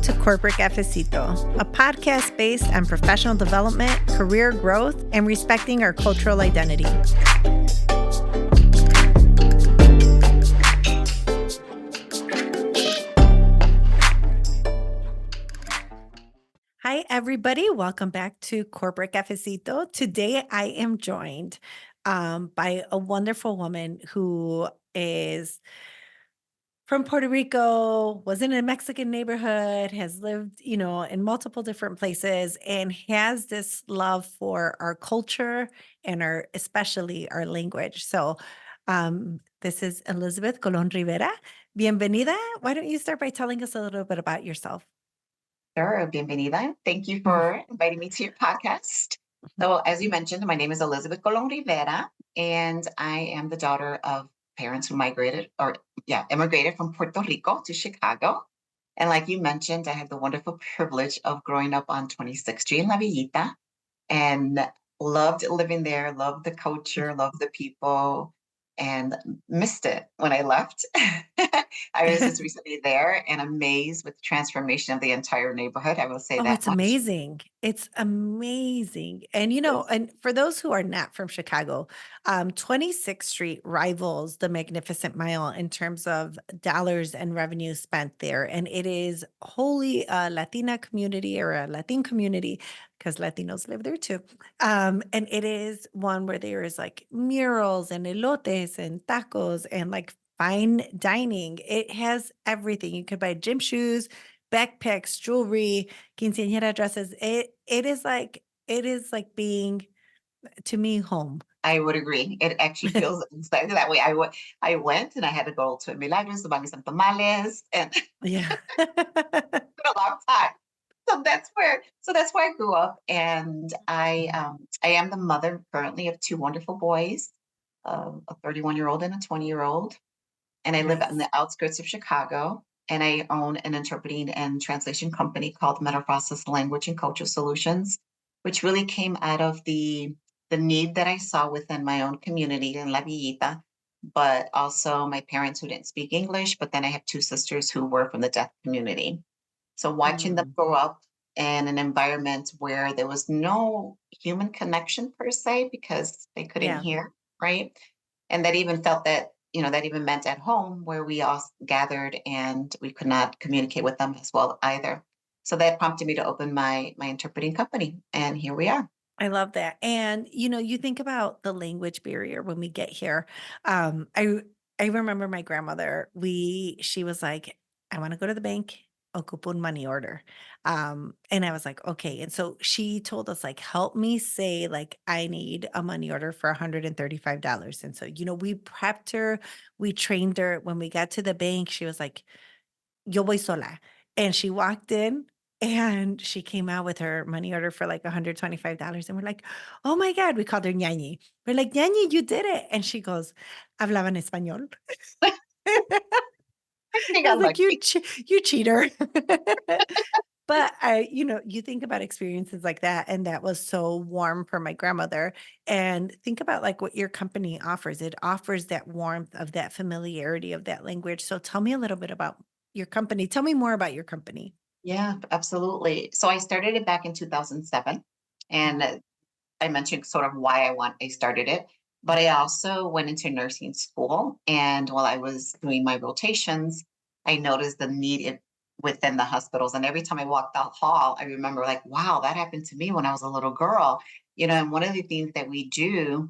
to Corporate Cafecito, a podcast based on professional development, career growth, and respecting our cultural identity. Hi, everybody. Welcome back to Corporate Cafecito. Today, I am joined by a wonderful woman who is from Puerto Rico, was in a Mexican neighborhood, has lived, in multiple different places, and has this love for our culture and especially our language. So, this is Elizabeth Colón Rivera. Bienvenida. Why don't you start by telling us a little bit about yourself? Sure, bienvenida. Thank you for inviting me to your podcast. So, as you mentioned, my name is Elizabeth Colón Rivera, and I am the daughter of parents who immigrated from Puerto Rico to Chicago. And like you mentioned, I had the wonderful privilege of growing up on 26th Street in La Villita and loved living there, loved the culture, loved the people, and missed it when I left. I was just recently there and amazed with the transformation of the entire neighborhood. I will say Oh, that it's much. amazing. It's amazing. And, Yes. and for those who are not from Chicago, 26th Street rivals the Magnificent Mile in terms of dollars and revenue spent there. And it is wholly a Latina community or a Latin community because Latinos live there too. And it is one where there is like murals and elotes and tacos and like fine dining. It has everything. You could buy gym shoes, backpacks, jewelry, quinceañera dresses. It is like being, to me, home. I would agree. It actually feels exactly that way. I went and I had to go to Milagros to buy me some tamales and Yeah. for a long time. So that's where I grew up, and I am the mother currently of two wonderful boys, a 31-year-old and a 20-year-old, and I live on Nice. the outskirts of Chicago. And I own an interpreting and translation company called Metaprocess Language and Cultural Solutions, which really came out of the need that I saw within my own community in La Villita, but also my parents who didn't speak English. But then I have two sisters who were from the deaf community. So watching them Mm, grow up in an environment where there was no human connection per se because they couldn't yeah. hear, right? And that even felt that even meant at home where we all gathered and we could not communicate with them as well either. So that prompted me to open my interpreting company, and here we are. I love that. And you think about the language barrier when we get here. I remember my grandmother, she was like, I want to go to the bank, ocupo un money order. And I was like, okay. And so she told us, like, help me say, like, I need a money order for $135. And so, we prepped her, we trained her. When we got to the bank, she was like, yo voy sola. And she walked in and she came out with her money order for like $125. And we're like, oh my God, we called her Ñañi. We're like, Ñañi, you did it. And she goes, hablaban español. I think I I was like, you, lucky. you cheater. But you think about experiences like that, and that was so warm for my grandmother. And think about like what your company offers. It offers that warmth of that familiarity of that language. So tell me a little bit about your company. Tell me more about your company. Yeah, absolutely. So I started it back in 2007, and I mentioned sort of why I started it, but I also went into nursing school. And while I was doing my rotations, I noticed the within the hospitals. And every time I walked out hall, I remember like, wow, that happened to me when I was a little girl. And one of the things that we do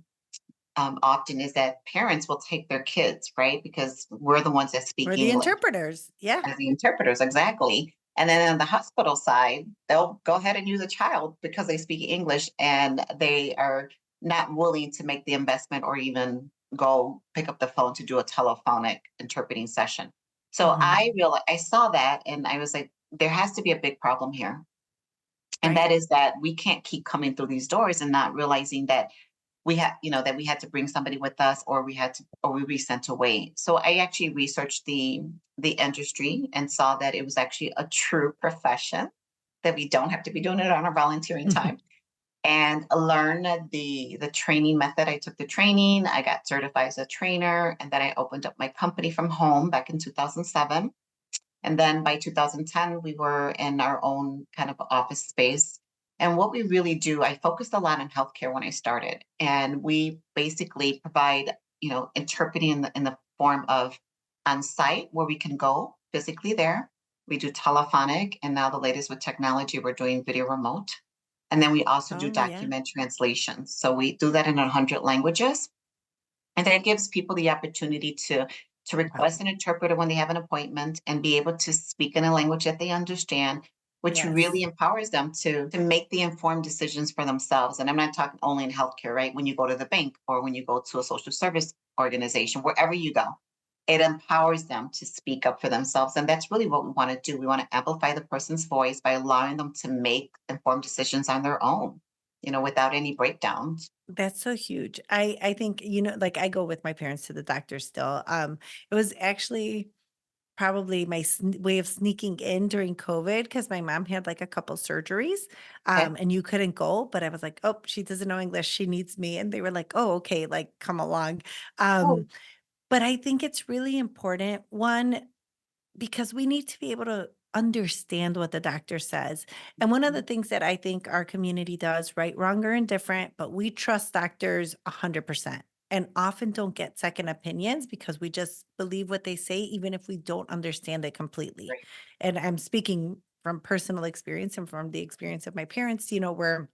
often is that parents will take their kids, right? Because we're the ones that speak We're the English interpreters. Yeah. as the interpreters, exactly. And then on the hospital side, they'll go ahead and use a child because they speak English and they are not willing to make the investment or even go pick up the phone to do a telephonic interpreting session. So Mhm. I saw that and I was like, there has to be a big problem here. And Right. that is that we can't keep coming through these doors and not realizing that we had to bring somebody with us or we be sent away. So I actually researched the industry and saw that it was actually a true profession, that we don't have to be doing it on our volunteering time, and learn the training method. I took the training, I got certified as a trainer, and then I opened up my company from home back in 2007. And then by 2010, we were in our own kind of office space. And what we really do, I focused a lot on healthcare when I started. And we basically provide, interpreting in the form of on site where we can go physically there. We do telephonic, and now the latest with technology, we're doing video remote. And then we also do Oh, yeah. document translation. So we do that in 100 languages. And that gives people the opportunity to Wow. request an interpreter when they have an appointment and be able to speak in a language that they understand, which really Yes. empowers them to make the informed decisions for themselves. And I'm not talking only in healthcare, right? When you go to the bank or when you go to a social service organization, wherever you go, it empowers them to speak up for themselves. And that's really what we want to do. We want to amplify the person's voice by allowing them to make informed decisions on their own, without any breakdowns. That's so huge. I think, like I go with my parents to the doctor still. It was actually probably my way of sneaking in during COVID because my mom had like a couple surgeries, Okay. and you couldn't go. But I was like, oh, she doesn't know English. She needs me. And they were like, oh, okay, like come along. Oh, But I think it's really important. One, because we need to be able to understand what the doctor says. And one of the things that I think our community does, right, wrong, or indifferent, but we trust doctors 100% and often don't get second opinions because we just believe what they say, even if we don't understand it completely. great. And I'm speaking from personal experience and from the experience of my parents, where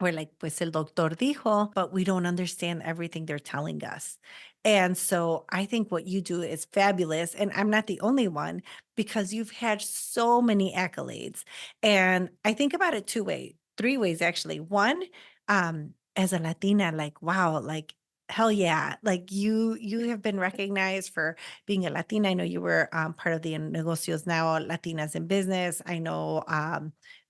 we're like, pues el doctor dijo, but we don't understand everything they're telling us. And so I think what you do is fabulous. And I'm not the only one because you've had so many accolades. And I think about it two ways, three ways actually. One, as a Latina, like, wow, like, hell yeah. Like you have been recognized for being a Latina. I know you were part of the negocios now, Latinas in business. I know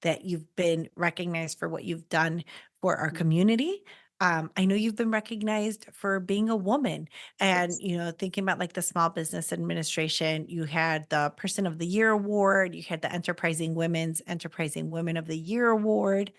that you've been recognized for what you've done for our community. I know you've been recognized for being a woman and, Yes. thinking about like the Small Business Administration, you had the Person of the Year Award, you had the Enterprising Women of the Year Award.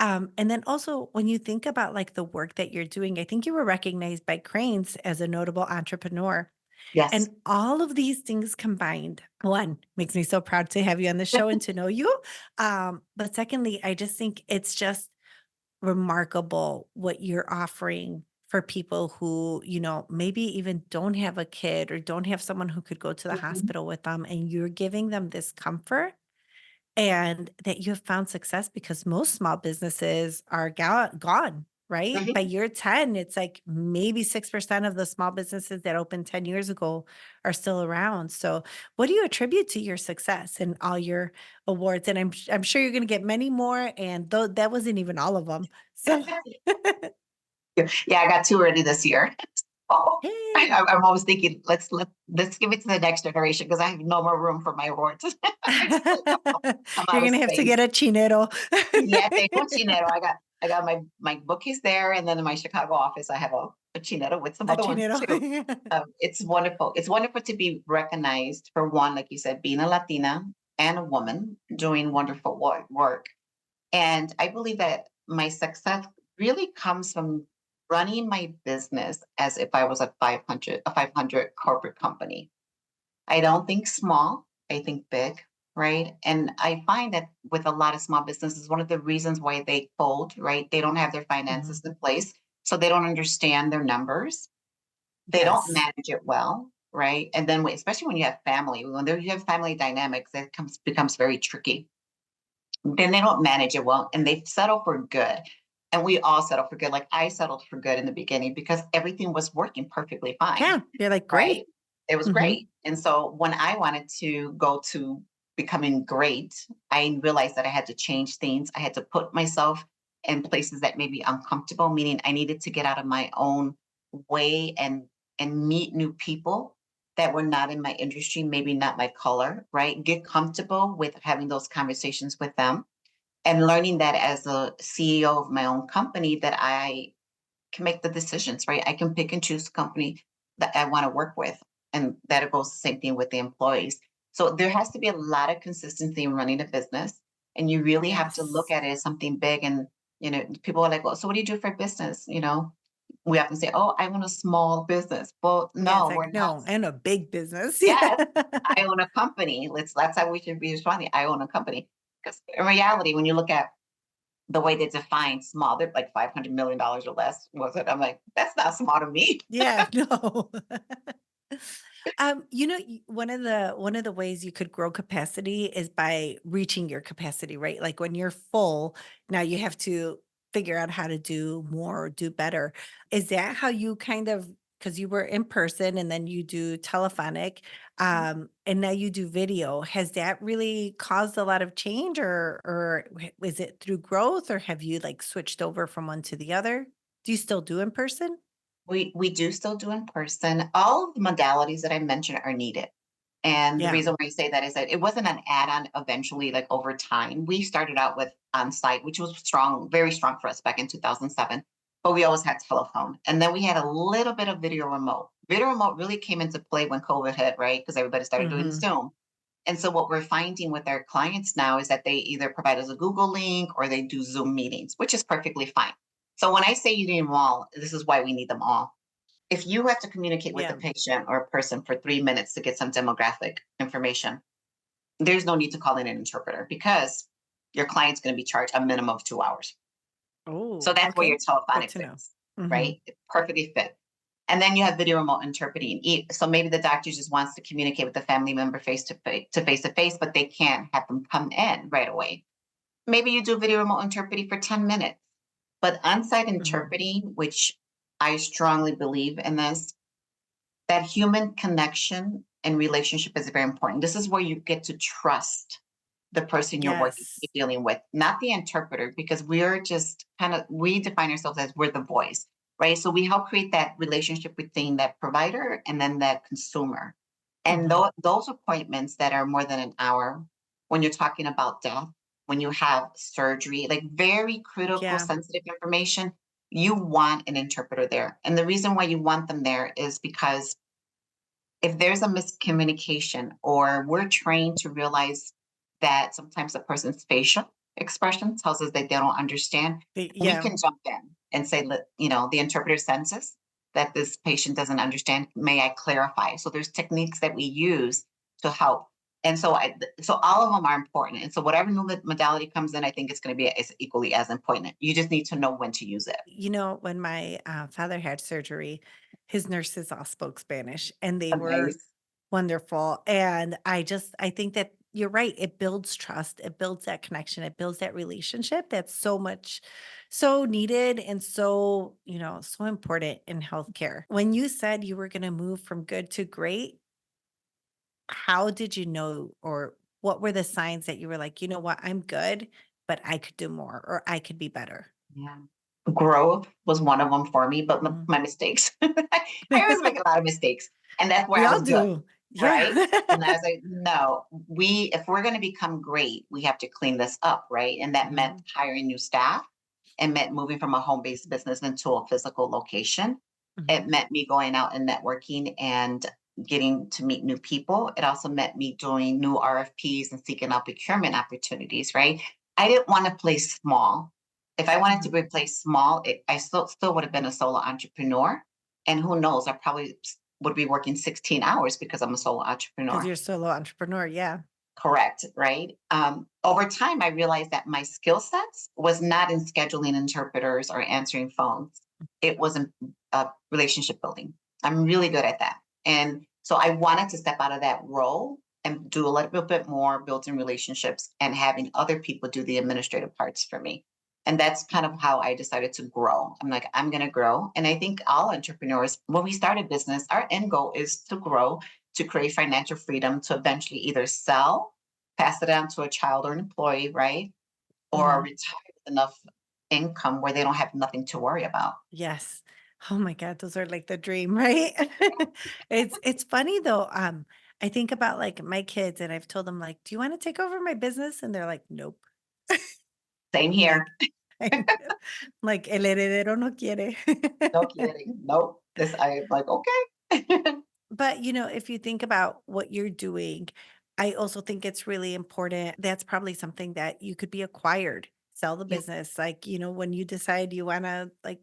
And then also when you think about like the work that you're doing, I think you were recognized by Cranes as a notable entrepreneur. Yes. And all of these things combined, one, makes me so proud to have you on the show and to know you. But secondly, I just think it's just remarkable what you're offering for people who, maybe even don't have a kid or don't have someone who could go to the Mhm. hospital with them. And you're giving them this comfort and that you have found success because most small businesses are gone, right? By Mhm. year 10, it's like maybe 6% of the small businesses that opened 10 years ago are still around. So, what do you attribute to your success and all your awards? And I'm sure you're going to get many more. And though that wasn't even all of them. So, Yeah, I got 2 already this year. Oh, hey, I'm always thinking, let's give it to the next generation because I have no more room for my awards. I'm you're out of going to have to space. get a chinero. Yeah, tengo un chinero. I got my bookies there, and then in my Chicago office, I have a chinero with some A other ones chinero. too. It's wonderful. It's wonderful to be recognized for one, like you said, being a Latina and a woman doing wonderful work. And I believe that my success really comes from running my business as if I was a 500 corporate company. I don't think small, I think big, right? And I find that with a lot of small businesses, one of the reasons why they fold, right? They don't have their Mhm. finances in place. So they don't understand their numbers. They don't Yes. manage it well, right? And then especially when you have family, when you have family dynamics, that becomes very tricky. Then they don't manage it well and they settle for good. And we all settle for good. Like I settled for good in the beginning because everything was working perfectly fine, Yeah. You're like, right? great. It was Mhm. great. And so when I wanted to go to becoming great, I realized that I had to change things. I had to put myself in places that made me uncomfortable, meaning I needed to get out of my own way and meet new people that were not in my industry, maybe not my color, right? Get comfortable with having those conversations with them and learning that as a CEO of my own company that I can make the decisions, right? I can pick and choose the company that I want to work with. And that goes the same thing with the employees. So there has to be a lot of consistency in running a business. And you really have to look Yes. at it as something big. And, people are like, well, so what do you do for business? we often say, "Oh, I own a small business." Well, Yeah, it's no, like, we're not. no, and a big business. Yes, Yeah. I own a company. That's how we should be responding. I own a company. Because in reality, when you look at the way they define small, they're like $500 million or less, was it? I'm like, that's not small to me. Yeah, no. One of the ways you could grow capacity is by reaching your capacity, right? Like when you're full, now you have to figure out how to do more or do better. Is that how you kind of, because you were in person and then you do telephonic, and now you do video. Has that really caused a lot of change, or is it through growth, or have you like switched over from one to the other? Do you still do in person? We do still do in person. All of the modalities that I mentioned are needed. And the Yeah. reason why I say that is that it wasn't an add-on eventually, like over time. We started out with on-site, which was strong, very strong for us back in 2007. But we always had telephone. And then we had a little bit of video remote. Video remote really came into play when COVID hit, right? Because everybody started doing Mhm. Zoom. And so what we're finding with our clients now is that they either provide us a Google link or they do Zoom meetings, which is perfectly fine. So when I say you need them all, this is why we need them all. If you have to communicate with a Yeah. patient or a person for 3 minutes to get some demographic information, there's no need to call in an interpreter because your client's going to be charged a minimum of 2 hours. So Oh, that's where okay. your Good telephonic to know. fits, Mhm. right? It perfectly fit. And then you have video remote interpreting. So maybe the doctor just wants to communicate with the family member face to face, but they can't have them come in right away. Maybe you do video remote interpreting for 10 minutes. But on-site Mhm. interpreting, which I strongly believe in this, that human connection and relationship is very important. This is where you get to trust the person Yes. you're dealing with, not the interpreter, because we're just we define ourselves as we're the voice, right? So we help create that relationship between that provider and then that consumer. And Mhm. those appointments that are more than an hour, when you're talking about death, when you have surgery, like very critical, Yeah. sensitive information, you want an interpreter there. And the reason why you want them there is because if there's a miscommunication or we're trained to realize that sometimes a person's facial expression tells us that they don't understand, we Yeah. can jump in and say, the interpreter senses that this patient doesn't understand. May I clarify? So there's techniques that we use to help. And so all of them are important. And so whatever new modality comes in, I think it's going to be as equally as important. You just need to know when to use it. When my, father had surgery, his nurses all spoke Spanish, and they were Amazing. wonderful, and I think that you're right, it builds trust, it builds that connection, it builds that relationship that's so needed and so important in healthcare. When you said you were gonna move from good to great, how did you know, or what were the signs that you were like, "You know what? I'm good, but I could do more, or I could be better?" Yeah. Growth was one of them for me, but Mhm. my mistakes. I always make a lot of mistakes, and that's where We I all was good, do. right? Yeah. And I was like, "No, if we're gonna become great, we have to clean this up," right? And that meant Mhm, hiring new staff. It meant moving from a home-based business into a physical location. It mhm. meant me going out and networking and getting to meet new people. It also meant me doing new RFPs and seeking out procurement opportunities, right? I didn't want to play small. If I wanted to Mhm. replace small, I still would have been a solo entrepreneur. And who knows, I probably would be working 16 hours because I'm a solo 'Cause entrepreneur. you're a solo entrepreneur, yeah. Correct, right? Over time, I realized that my skill sets was not in scheduling interpreters or answering phones. It was in relationship building. I'm really good at that. And so I wanted to step out of that role and do a little bit more building relationships and having other people do the administrative parts for me. And that's kind of how I decided to grow. I'm like, I'm going to grow. And I think all entrepreneurs, when we start a business, our end goal is to grow, to create financial freedom, to eventually either sell, pass it on to a child or an employee, right? Or Mhm. retire with enough income where they don't have nothing to worry about. Yes. Oh my god, those are like the dream, right? It's funny though, I think about, like, my kids, and I've told them, like, "Do you wanna take over my business?" And they're like, "Nope." Same I'm like here. I know. Like, "El heredero no quiere." No kidding. Nope. This I like, okay. But, if you think about what you're doing, I also think it's really important. That's probably something that you could be acquired, sell the Yeah. business. Like, when you decide you want to, like,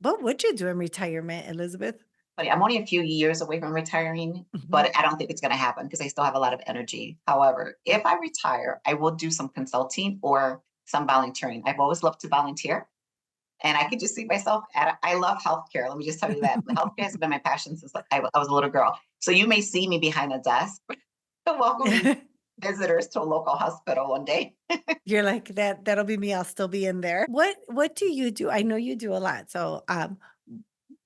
What would you do in retirement, Elizabeth? But I'm only a few years away from retiring, Mhm. but I don't think it's going to happen because I still have a lot of energy. However, if I retire, I will do some consulting or some volunteering. I've always loved to volunteer. And I could just see myself I love healthcare. Let me just tell you that. Healthcare has been my passion since I was a little girl. So you may see me behind a desk welcoming visitors to a local hospital one day. You're like, that'll be me, I'll still be in there. What do you do? I know you do a lot, so,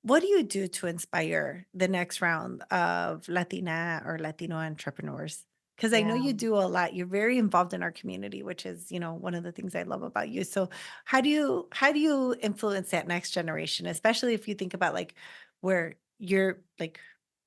what do you do to inspire the next round of Latina or Latino entrepreneurs? Because I know Yeah. you do a lot. You're very involved in our community, which is, one of the things I love about you. So how do you influence that next generation, especially if you think about like where you're like,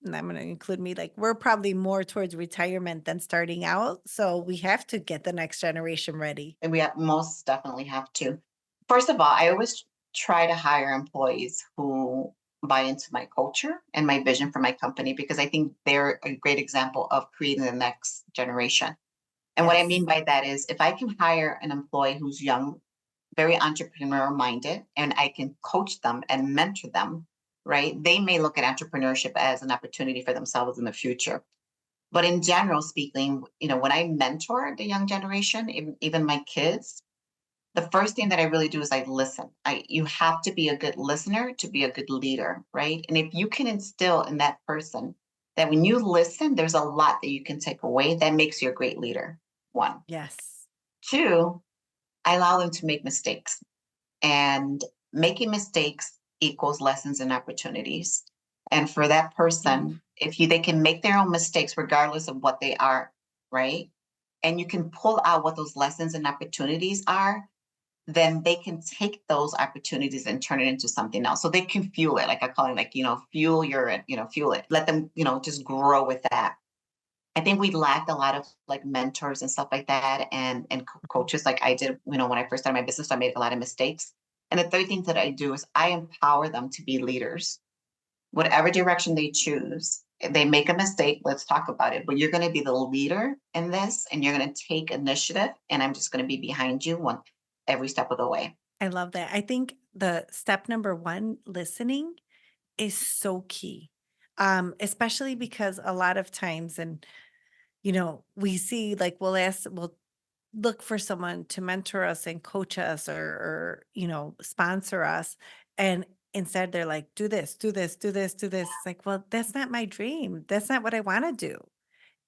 and I'm gonna include me, like we're probably more towards retirement than starting out. So we have to get the next generation ready. And we most definitely have to. First of all, I always try to hire employees who buy into my culture and my vision for my company because I think they're a great example of creating the next generation. And what I mean Yes. by that is if I can hire an employee who's young, very entrepreneur minded, and I can coach them and mentor them, right? They may look at entrepreneurship as an opportunity for themselves in the future. But in general speaking, when I mentor the young generation, even my kids, the first thing that I really do is I listen. You have to be a good listener to be a good leader, right? And if you can instill in that person that when you listen, there's a lot that you can take away, that makes you a great leader. One. Yes. Two, I allow them to make mistakes. And making mistakes equals lessons and opportunities. And for that Mm. person, if they can make their own mistakes regardless of what they are, right? And you can pull out what those lessons and opportunities are, then they can take those opportunities and turn it into something else. So they can fuel it, like I call it, like, fuel it. Let them, just grow with that. I think we lacked a lot of like mentors and stuff like that, and coaches like I did. When I first started my business, I made a lot of mistakes. And the third thing that I do is I empower them to be leaders, whatever direction they choose. If they make a mistake, let's talk about it. But you're going to be the leader in this, and you're going to take initiative. And I'm just going to be behind you every step of the way. I love that. I think the step number 1, listening, is so key. Especially because a lot of times and we see like we'll look for someone to mentor us and coach us or sponsor us. And instead they're like, do this, do this, do this, do this. It's like, well, that's not my dream. That's not what I want to do.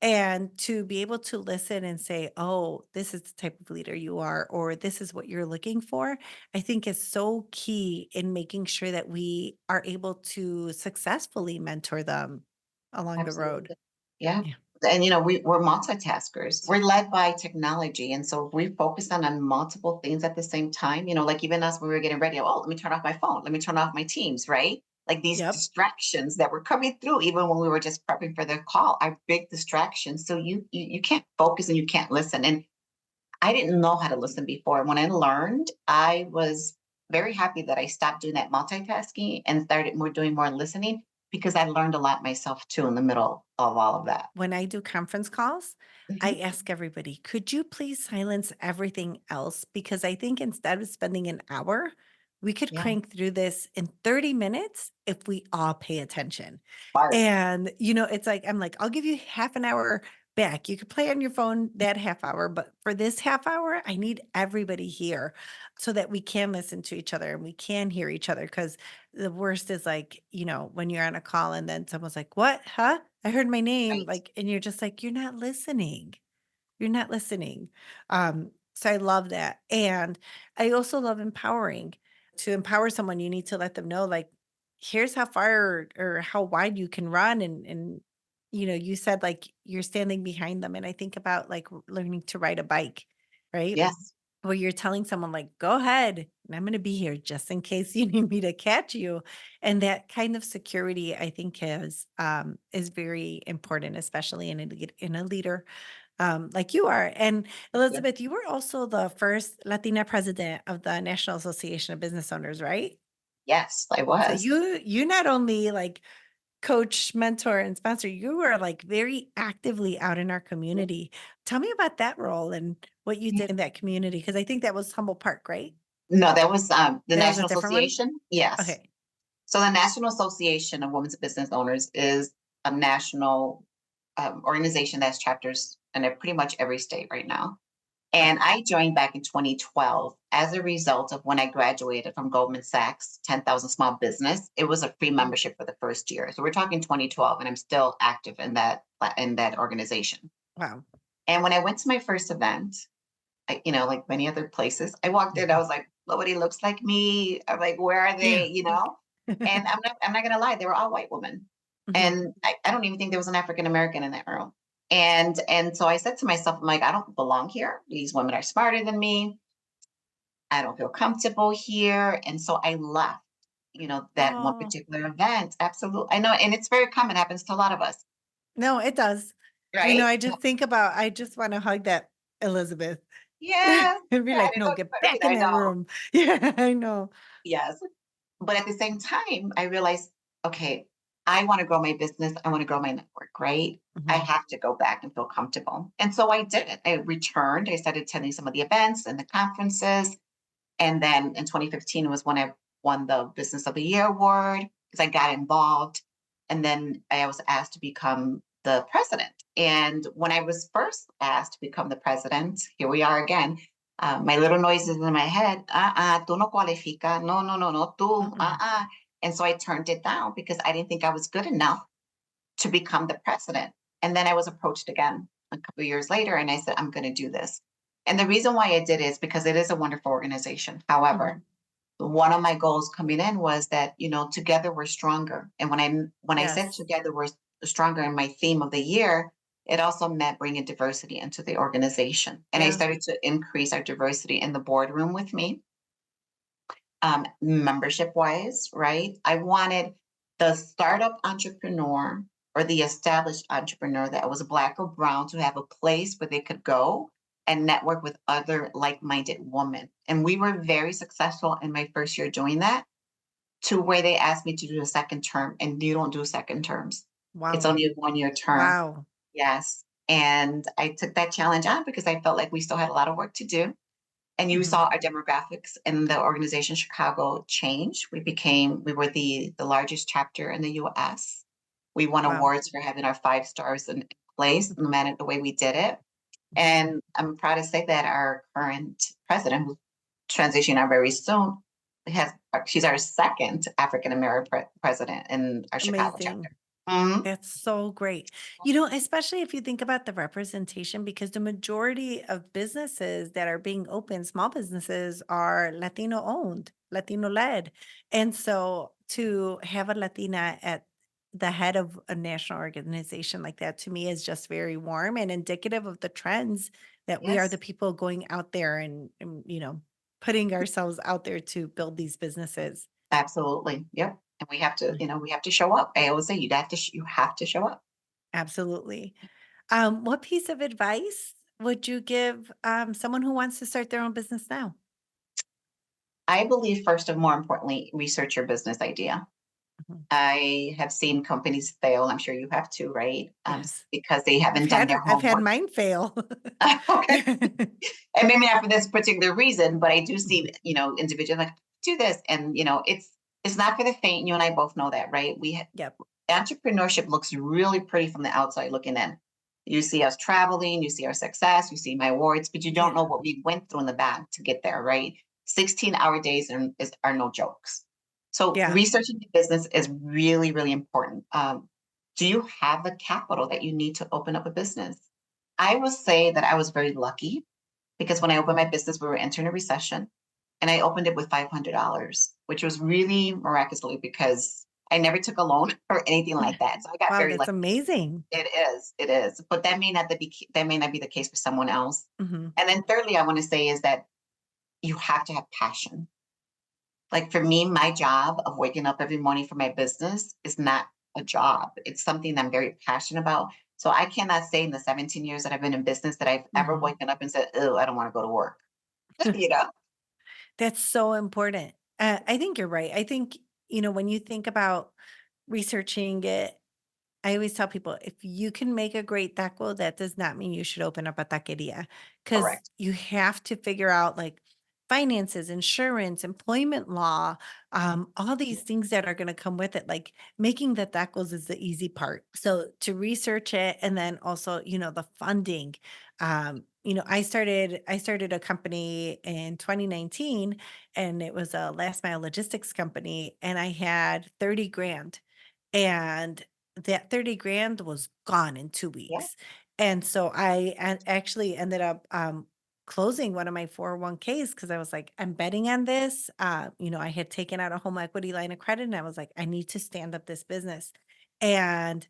And to be able to listen and say, "Oh, this is the type of leader you are," or "This is what you're looking for," I think is so key in making sure that we are able to successfully mentor them along the road. Absolutely. Yeah. Yeah. And we're multitaskers. We're led by technology. And so if we focus on multiple things at the same time, like even us when we were getting ready, oh, let me turn off my phone, let me turn off my teams, right? Like these Yep. distractions that were coming through, even when we were just prepping for the call, are big distractions. So you can't focus and you can't listen. And I didn't know how to listen before. When I learned, I was very happy that I stopped doing that multitasking and started doing more listening because I learned a lot myself too in the middle of all of that. When I do conference calls, I Mhm. ask everybody, "Could you please silence everything else?" Because I think instead of spending an hour, we could Yeah. crank through this in 30 minutes if we all pay attention. Smart. And, it's like, I'm like, "I'll give you half an hour back. You could play on your phone that half hour, but for this half hour, I need everybody here so that we can listen to each other and we can hear each other." Because the worst is like, when you're on a call and then someone's like, "What? Huh? I heard my name." Right. Like, and you're just like, "You're not listening. You're not listening." So I love that. And I also love empowering. To empower someone, you need to let them know, like, here's how far or how wide you can run. And you said like you're standing behind them. And I think about like learning to ride a bike, right? Yes. Where you're telling someone like, "Go ahead, and I'm gonna be here just in case you need me to catch you." And that kind of security, I think, is very important, especially in a leader, like you are. And Thank you. Elizabeth, you were also the first Latina president of the National Association of Business Owners, right? Yes, I So was. you not only like coach, mentor, and sponsor, you were like very actively out in our community. Tell me about that role and what you did in that community, because I think that was Humble Park, right? No, that was the That was a National different one? Association. Yes. Okay. So the National Association of Women's Business Owners is a national organization that's chapters in pretty much every state right now. And Wow. I joined back in 2012 as a result of when I graduated from Goldman Sachs, 10,000 Small Business. It was a free Mhm. membership for the first year. So we're talking 2012, and I'm still active in that organization. Wow. And when I went to my first event, like many other places, I walked in, I Mhm. was like, nobody looks like me. I'm like, where are Yeah. they? And I'm not gonna lie, they were all white women. Mhm. And I don't even think there was an African American in that room. And so I said to myself, I'm like, I don't belong here. These women are smarter than me. I don't feel comfortable here. And so I left, that one Oh, particular event. Absolutely. I know. And it's very common, happens to a lot of us, no, it does. right? I just think about I just wanna hug that Elizabeth Yes. and be Yeah, I like, didn't "No, know get you back either. in I that know. room." Yeah, I know. Yes. But at the same time, I realized, okay, I want to grow my business. I want to grow my network, right? I Mhm. have to go back and feel comfortable. And so I did it. I returned. I started attending some of the events and the conferences. And then in 2015 was when I won the Business of the Year award because I got involved. And then I was asked to become the president. And when I was first asked to become the president, here we are again. My little noises in my head, tú no cualifica, no, no, no, no, tú, Mm-mm. And so I turned it down because I didn't think I was good enough to become the president. And then I was approached again a couple of years later, and I said, I'm going to do this. And the reason why I did is because it is a wonderful organization. However, Mhm. one of my goals coming in was that together we're stronger. And when I said Yes. together we're stronger in my theme of the year, it also meant bringing diversity into the organization. And I Yeah. started to increase our diversity in the boardroom with me, membership wise, right? I wanted the startup entrepreneur or the established entrepreneur that was black or brown to have a place where they could go and network with other like-minded women. And we were very successful in my first year doing that, to where they asked me to do a second term, and you don't do second terms. It's Wow. only a 1 year term. Wow. Yes. And I took that challenge on because I felt like we still had a lot of work to do. And you Mhm. saw our demographics in the organization Chicago change. We were the largest chapter in the US. We won Wow. awards for having our 5 stars in place, no Mhm. matter the way we did it. Mhm. And I'm proud to say that our current president, who's transitioning out very soon, she's our second African American president in our Chicago Amazing. chapter. Mhm. That's so great. Especially if you think about the representation, because the majority of businesses that are being open, small businesses, are Latino owned, Latino led. And so to have a Latina at the head of a national organization like that, to me, is just very warm and indicative of the trends that we are the Yes, people going out there and putting ourselves out there to build these businesses. absolutely. Yep. And Mm. we have to show up. I always say you have to show up. Absolutely. What piece of advice would you give someone who wants to start their own business now? I believe first and more importantly, research your business idea. Mhm. I have seen companies fail. I'm sure you have too, right? Yes. Because they haven't done their I've had homework. mine fail. Okay. And maybe not for this particular reason, but I do Mhm. see, individuals like do this, and it's not for the faint. You and I both know that, right? Yep. Entrepreneurship looks really pretty from the outside looking in. You see us traveling, you see our success, you see my awards, but you don't know Yeah. what we went through in the back to get there, right? 16-hour days are no jokes. So Yeah. researching the business is really, really important. Do you have the capital that you need to open up a business? I will say that I was very lucky because when I opened my business, we were entering a recession, and I opened it with $500, which was really miraculously because I never took a loan or anything like that. So I got Wow, very that's lucky. amazing. It is, but that may not be the case for someone else. Mhm. And then thirdly, I want to say is that you have to have passion. Like for me, my job of waking up every morning for my business is not a job. It's something I'm very passionate about. So I cannot say in the 17 years that I've been in business that I've ever Mhm. woken up and said, "Oh, I don't want to go to work." you know? That's so important. I think you're right. I think, when you think about researching it, I always tell people, if you can make a great taco, that does not mean you should open up a taqueria, because Correct. you have to figure out, like, finances, insurance, employment law, all Yeah. these things that are going to come with it. Like making the tacos is the easy part. So to research it, and then also, the funding. I started a company in 2019, and it was a last mile logistics company, and I had 30 grand, and that 30 grand was gone in 2 Yeah. weeks. And so actually ended up closing one of my 401(k)s because I was like, I'm betting on this. I had taken out a home equity line of credit, and I was like, I need to stand up this business. And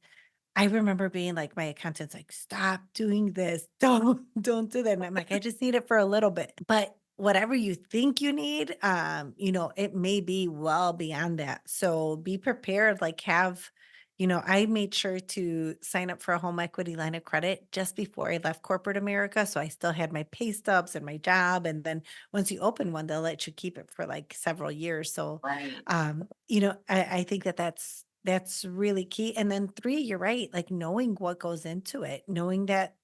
I remember being like, my accountant's like, "Stop doing this. Don't do that." And I'm like, "I just need it for a little bit." But whatever you think you need, it may be well beyond that. So be prepared, like I made sure to sign up for a home equity line of credit just before I left corporate America. So I still had my pay stubs and my job. And then once you open one, they'll let you keep it for like several years. So Right. I think that that's really key. And then 3, you're right, like knowing what goes into it, knowing that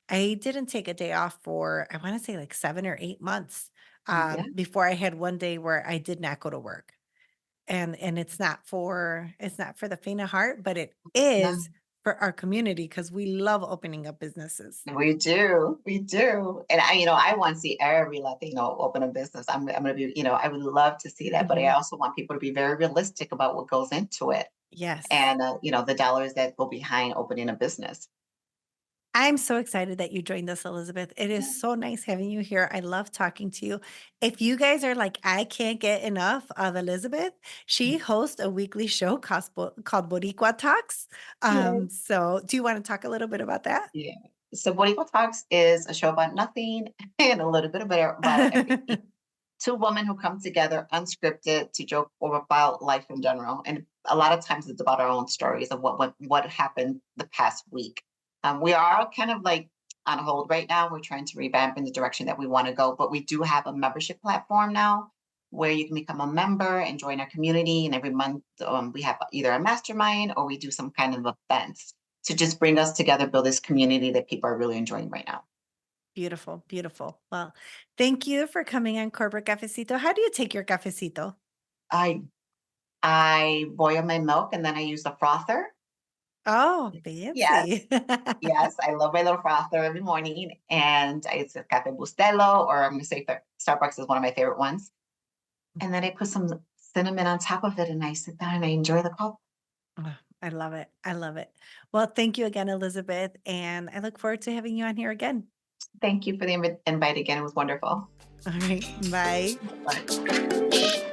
I didn't take a day off for, I wanna say, like 7 or 8 months, Yeah. before I had one day where I did not go to work. And it's not for the faint of heart, but it No, is for our community because we love opening up businesses. we do. We do. And I want to see every Latino open a business. I'm going to be, I would love to see that, but I Mhm. also want people to be very realistic about what goes into it Yes. and, the dollars that go behind opening a business. I'm so excited that you joined us, Elizabeth. It is so nice having you here. I love talking to you. If you guys are like, I can't get enough of Elizabeth, she hosts a weekly show called Boricua Talks. Yeah. So do you want to talk a little bit about that? Yeah. So Boricua Talks is a show about nothing and a little bit about everything. Two women who come together unscripted to joke or about life in general. And a lot of times it's about our own stories of what happened the past week. We are kind of like on hold right now. We're trying to revamp in the direction that we want to go, but we do have a membership platform now where you can become a member and join our community. And every month we have either a mastermind or we do some kind of events to just bring us together, build this community that people are really enjoying right now. Beautiful, beautiful. Well, thank you for coming on Corporate Cafecito. How do you take your cafecito? I I boil my milk and then I use the frother. Oh, Yes, fancy. yes, I love my little frother every morning, and it's a Cafe Bustelo, or I'm gonna say Starbucks is one of my favorite ones. And then I put some cinnamon on top of it, and I sit down and I enjoy the cup. Oh, I love it. I love it. Well, thank you again, Elizabeth, and I look forward to having you on here again. Thank you for the invite again. It was wonderful. All right. Bye. Bye.